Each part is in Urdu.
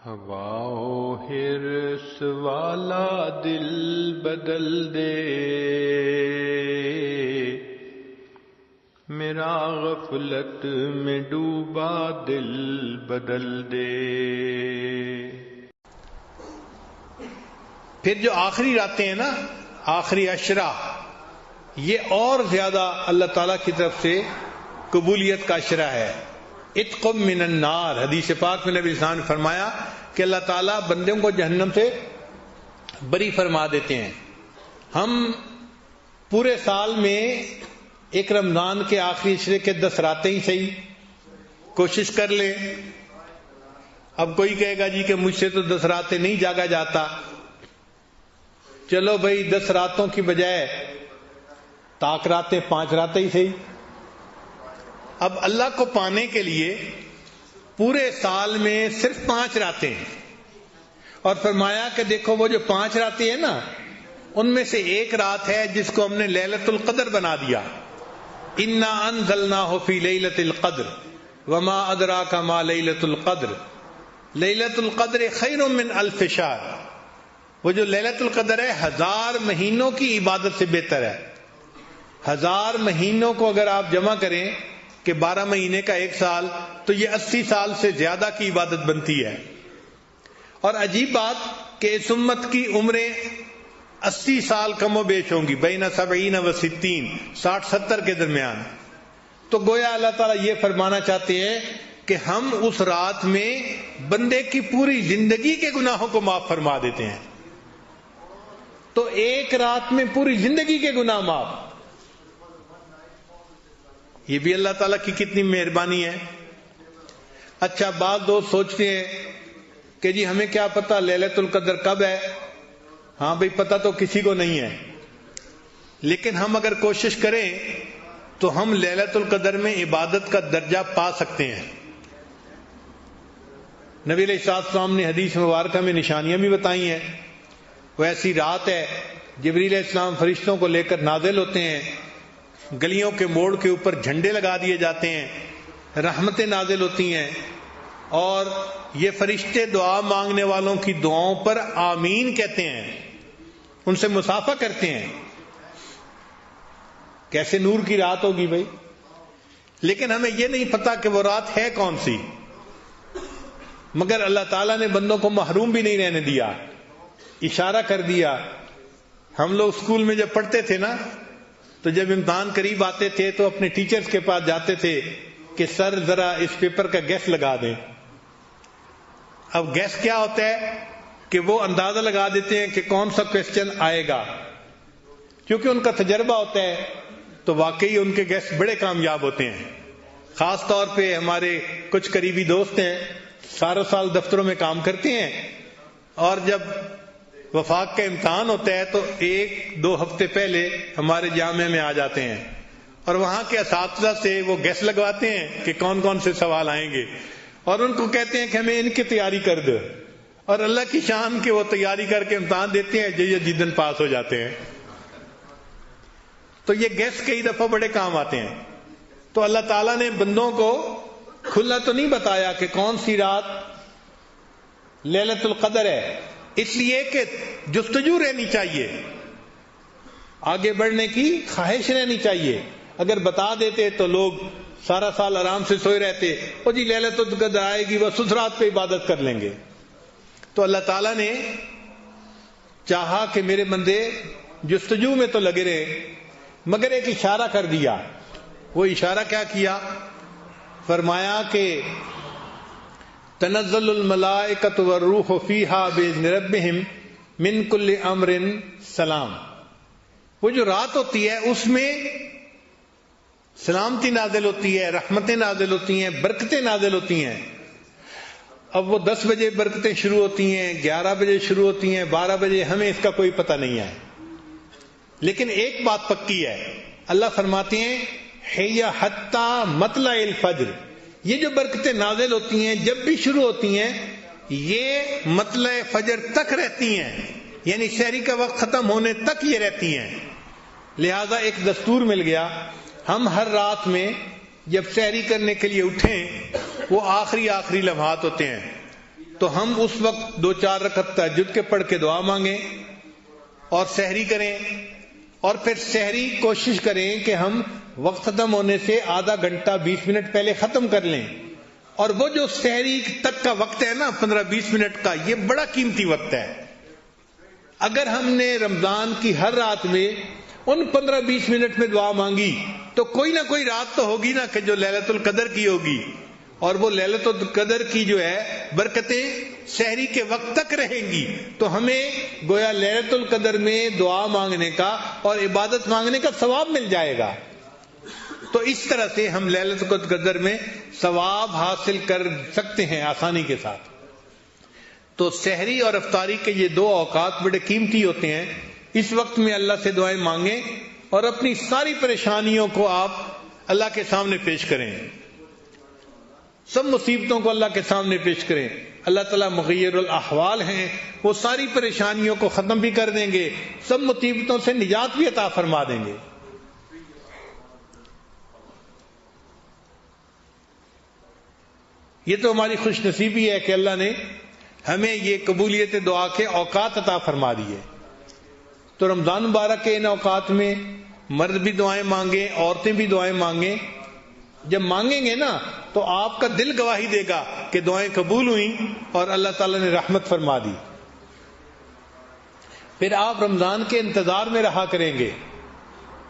ہوا و حرص والا دل بدل دے، میرا غفلت میں ڈوبا دل بدل دے۔ پھر جو آخری راتیں ہیں نا، آخری عشرہ، یہ اور زیادہ اللہ تعالیٰ کی طرف سے قبولیت کا عشرہ ہے۔ اتق من النار، حدیث پاک میں نبی صلی اللہ علیہ وسلم نے فرمایا کہ اللہ تعالیٰ بندوں کو جہنم سے بری فرما دیتے ہیں۔ ہم پورے سال میں ایک رمضان کے آخری عشرے کے 10 راتیں ہی صحیح کوشش کر لیں۔ اب کوئی کہے گا جی کہ مجھ سے تو 10 راتیں نہیں جاگا جاتا، چلو بھائی 10 راتوں کی بجائے طاق راتیں 5 راتیں ہی صحیح۔ اب اللہ کو پانے کے لیے پورے سال میں صرف 5 راتیں ہیں، اور فرمایا کہ دیکھو وہ جو 5 راتیں ہیں نا، ان میں سے ایک رات ہے جس کو ہم نے لیلۃ القدر بنا دیا۔ انا انزلناہ فی لیلۃ القدر وما ادراک ما لیلۃ القدر، لیلۃ القدر خیر من الف شہر۔ وہ جو لیلۃ القدر ہے 1000 مہینوں کی عبادت سے بہتر ہے۔ 1000 مہینوں کو اگر آپ جمع کریں کہ 12 مہینے کا 1 سال، تو یہ 80 سال سے زیادہ کی عبادت بنتی ہے۔ اور عجیب بات کہ اس امت کی عمریں 80 سال کم و بیش ہوں گی، بین 70 و 60، 60-70 کے درمیان۔ تو گویا اللہ تعالیٰ یہ فرمانا چاہتے ہیں کہ ہم اس رات میں بندے کی پوری زندگی کے گناہوں کو معاف فرما دیتے ہیں۔ تو ایک رات میں پوری زندگی کے گناہ معاف، یہ بھی اللہ تعالیٰ کی کتنی مہربانی ہے۔ اچھا، بعض دوست سوچتے ہیں کہ جی ہمیں کیا پتہ لیلۃ القدر کب ہے؟ ہاں بھئی، پتہ تو کسی کو نہیں ہے، لیکن ہم اگر کوشش کریں تو ہم لیلۃ القدر میں عبادت کا درجہ پا سکتے ہیں۔ نبی علیہ السلام نے حدیث مبارکہ میں نشانیاں بھی بتائی ہیں۔ وہ ایسی رات ہے جبریل علیہ السلام فرشتوں کو لے کر نازل ہوتے ہیں، گلیوں کے موڑ کے اوپر جھنڈے لگا دیے جاتے ہیں، رحمتیں نازل ہوتی ہیں، اور یہ فرشتے دعا مانگنے والوں کی دعاؤں پر آمین کہتے ہیں، ان سے مصافحہ کرتے ہیں۔ کیسے نور کی رات ہوگی بھائی؟ لیکن ہمیں یہ نہیں پتا کہ وہ رات ہے کون سی، مگر اللہ تعالیٰ نے بندوں کو محروم بھی نہیں رہنے دیا، اشارہ کر دیا۔ ہم لوگ اسکول میں جب پڑھتے تھے نا، تو جب امتحان قریب آتے تھے تو اپنے ٹیچرز کے پاس جاتے تھے کہ سر ذرا اس پیپر کا گیس لگا دیں۔ اب گیس کیا ہوتا ہے کہ وہ اندازہ لگا دیتے ہیں کہ کون سا کوسچن آئے گا، کیونکہ ان کا تجربہ ہوتا ہے، تو واقعی ان کے گیس بڑے کامیاب ہوتے ہیں۔ خاص طور پہ ہمارے کچھ قریبی دوست ہیں، سارا سال دفتروں میں کام کرتے ہیں، اور جب وفاق کا امتحان ہوتا ہے تو 1-2 ہفتے پہلے ہمارے جامعہ میں آ جاتے ہیں، اور وہاں کے اساتذہ سے وہ گیس لگواتے ہیں کہ کون کون سے سوال آئیں گے، اور ان کو کہتے ہیں کہ ہمیں ان کی تیاری کر دو، اور اللہ کی شان کہ وہ تیاری کر کے امتحان دیتے ہیں، جو جیدن پاس ہو جاتے ہیں۔ تو یہ گیس کئی دفعہ بڑے کام آتے ہیں۔ تو اللہ تعالیٰ نے بندوں کو کھلا تو نہیں بتایا کہ کون سی رات لیلۃ القدر ہے، اس لیے کہ جستجو رہنی چاہیے، آگے بڑھنے کی خواہش رہنی چاہیے۔ اگر بتا دیتے تو لوگ سارا سال آرام سے سوئے رہتے، اور جی لیلۃ القدر آئے گی بس اس رات پہ عبادت کر لیں گے۔ تو اللہ تعالیٰ نے چاہا کہ میرے بندے جستجو میں تو لگے رہے، مگر ایک اشارہ کر دیا۔ وہ اشارہ کیا کیا؟ فرمایا کہ تنزل الملائکۃ والروح فیہا بإذن ربہم من کل امر سلام۔ وہ جو رات ہوتی ہے اس میں سلامتی نازل ہوتی ہے، رحمتیں نازل ہوتی ہیں، برکتیں نازل ہوتی ہیں۔ اب وہ 10 بجے برکتیں شروع ہوتی ہیں، 11 بجے شروع ہوتی ہیں، 12 بجے، ہمیں اس کا کوئی پتہ نہیں ہے، لیکن ایک بات پکی ہے، اللہ فرماتے ہیں حی حتی مطلع الفجر، یہ جو برکتیں نازل ہوتی ہیں جب بھی شروع ہوتی ہیں یہ مطلع فجر تک رہتی ہیں، یعنی سحری کا وقت ختم ہونے تک یہ رہتی ہیں۔ لہذا ایک دستور مل گیا، ہم ہر رات میں جب سحری کرنے کے لیے اٹھیں، وہ آخری لمحات ہوتے ہیں، تو ہم اس وقت 2-4 رکعت تہجد کے پڑھ کے دعا مانگیں اور سحری کریں، اور پھر سحری کوشش کریں کہ ہم وقت ختم ہونے سے آدھا گھنٹہ 20 منٹ پہلے ختم کر لیں. اور وہ جو سحری تک کا وقت ہے نا 15-20 منٹ کا، یہ بڑا قیمتی وقت ہے. اگر ہم نے رمضان کی ہر رات میں ان 15-20 منٹ میں دعا مانگی تو کوئی نہ کوئی رات تو ہوگی نا کہ جو لیلۃ القدر کی ہوگی، اور وہ لیلۃ القدر کی جو ہے برکتیں سحری کے وقت تک رہیں گی. تو ہمیں گویا لیلۃ القدر میں دعا مانگنے کا اور عبادت مانگنے کا ثواب مل جائے گا. تو اس طرح سے ہم لیلۃ القدر میں ثواب حاصل کر سکتے ہیں آسانی کے ساتھ. تو سحری اور افطاری کے یہ 2 اوقات بڑے قیمتی ہوتے ہیں. اس وقت میں اللہ سے دعائیں مانگیں اور اپنی ساری پریشانیوں کو آپ اللہ کے سامنے پیش کریں، سب مصیبتوں کو اللہ کے سامنے پیش کریں. اللہ تعالیٰ مغیر الاحوال ہیں، وہ ساری پریشانیوں کو ختم بھی کر دیں گے، سب مصیبتوں سے نجات بھی عطا فرما دیں گے. یہ تو ہماری خوش نصیبی ہے کہ اللہ نے ہمیں یہ قبولیت دعا کے اوقات عطا فرما دیے. تو رمضان مبارک کے ان اوقات میں مرد بھی دعائیں مانگیں، عورتیں بھی دعائیں مانگیں. جب مانگیں گے نا تو آپ کا دل گواہی دے گا کہ دعائیں قبول ہوئیں اور اللہ تعالیٰ نے رحمت فرما دی. پھر آپ رمضان کے انتظار میں رہا کریں گے.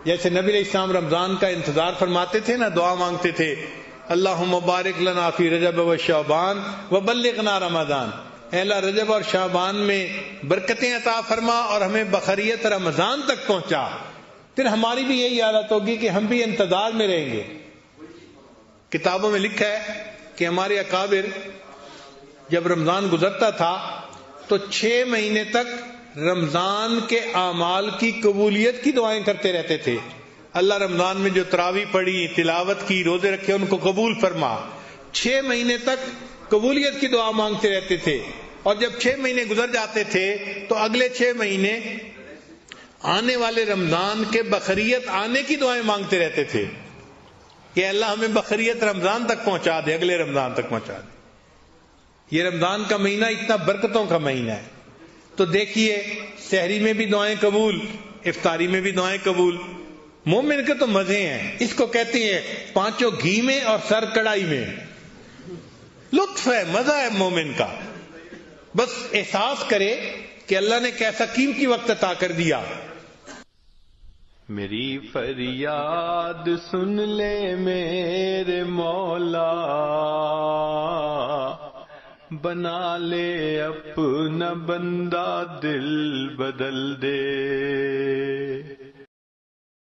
جیسے نبی علیہ السلام رمضان کا انتظار فرماتے تھے نا، دعا مانگتے تھے اللہم بارک لنا فی رجب و شعبان وبلغنا رمضان. اے اللہ رجب اور شعبان میں برکتیں عطا فرما اور ہمیں بخیریت رمضان تک پہنچا. پھر ہماری بھی یہی حالت ہوگی کہ ہم بھی انتظار میں رہیں گے. کتابوں میں لکھا ہے کہ ہمارے اکابر جب رمضان گزرتا تھا تو 6 مہینے تک رمضان کے اعمال کی قبولیت کی دعائیں کرتے رہتے تھے. اللہ رمضان میں جو تراویح پڑھی، تلاوت کی، روزے رکھے، ان کو قبول فرما. 6 مہینے تک قبولیت کی دعا مانگتے رہتے تھے. اور جب 6 مہینے گزر جاتے تھے تو اگلے 6 مہینے آنے والے رمضان کے بخیریت آنے کی دعائیں مانگتے رہتے تھے کہ اللہ ہمیں بخیریت رمضان تک پہنچا دے، اگلے رمضان تک پہنچا دے. یہ رمضان کا مہینہ اتنا برکتوں کا مہینہ ہے. تو دیکھیے سحری میں بھی دعائیں قبول، افطاری میں بھی دعائیں قبول. مومن کے تو مزے ہیں، اس کو کہتے ہیں 5 گھی میں اور سر کڑائی میں. لطف ہے، مزہ ہے مومن کا. بس احساس کرے کہ اللہ نے کیسا قیمتی وقت عطا کر دیا. میری فریاد سن لے میرے مولا، بنا لے اپنا بندہ دل بدل دے.